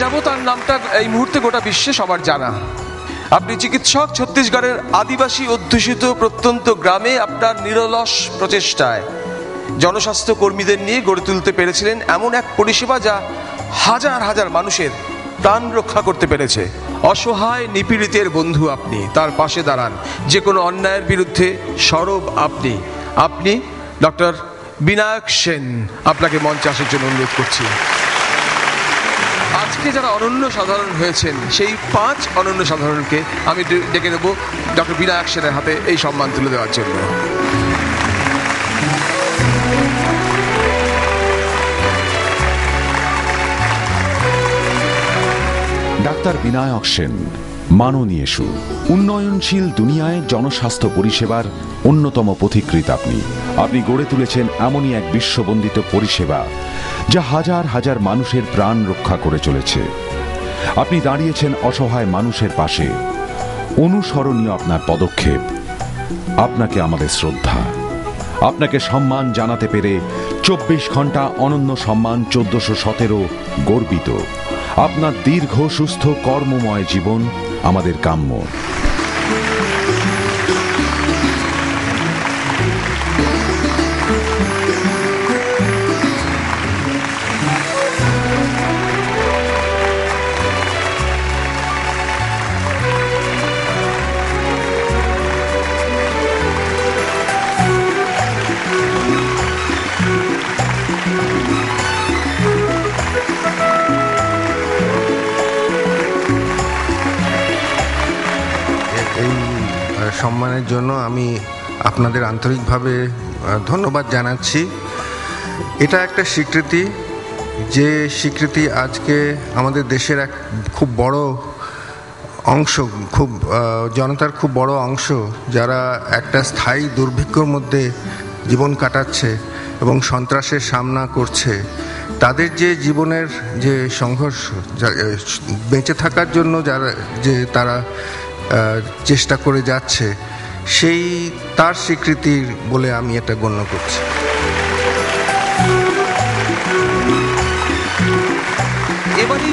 যাব তার নামটা এই মুহূর্তে গোটা বিশ্বে সবার জানা। আপনি চিকিৎসক, ছত্তিশগড়ের আদিবাসী অধ্যুষিত প্রত্যন্ত গ্রামে আপনার নিরলস প্রচেষ্টায় জনস্বাস্থ্য কর্মীদের নিয়ে গড়ে তুলতে পেরেছিলেন এমন এক পরিষেবা যা হাজার হাজার মানুষের প্রাণ রক্ষা করতে পেরেছে। অসহায় নিপীড়িতের বন্ধু আপনি, তার পাশে দাঁড়ান, যে কোনো অন্যায়ের বিরুদ্ধে সরব আপনি। আপনি ডক্টর বিনায়ক সেন, আপনাকে মঞ্চে আসার জন্য অনুরোধ করছি। আজকে যারা অনন্য সাধারণ হয়েছেন সেই 5 অনন্য সাধারণকে আমি ডেকে নেব ডক্টর বিনায়ক সেনের হাতে এই সম্মান তুলে দেওয়ার জন্য। ডাক্তার বিনায়ক সেন, মাননীয় সুর। উন্নয়নশীল দুনিয়ায় জনস্বাস্থ্য পরিষেবার অন্যতম পথিকৃৎ আপনি গড়ে তুলেছেন এমনই এক বিশ্ববন্দিত পরিষেবা যা হাজার হাজার মানুষের প্রাণ রক্ষা করে চলেছে। আপনি দাঁড়িয়েছেন অসহায় মানুষের পাশে। অনুসরণীয় আপনার পদক্ষেপ। আপনাকে আমাদের শ্রদ্ধা। আপনাকে সম্মান জানাতে পেরে 24 ঘন্টা অনন্য সম্মান 1417 গর্বিত। আপনার দীর্ঘ সুস্থ কর্মময় জীবন আমাদের কাম্য। সম্মানের জন্য আমি আপনাদের আন্তরিকভাবে ধন্যবাদ জানাচ্ছি। এটা একটা স্বীকৃতি, যে স্বীকৃতি আজকে আমাদের দেশের এক খুব বড় অংশ, খুব জনতার খুব বড় অংশ যারা একটা স্থায়ী দুর্ভিক্ষর মধ্যে জীবন কাটাচ্ছে এবং সন্ত্রাসের সামনা করছে, তাদের যে জীবনের যে সংঘর্ষ, বেঁচে থাকার জন্য তারা চেষ্টা করে যাচ্ছে, তার স্বীকৃতি বলে আমি এটা গণ্য করছি। এবারই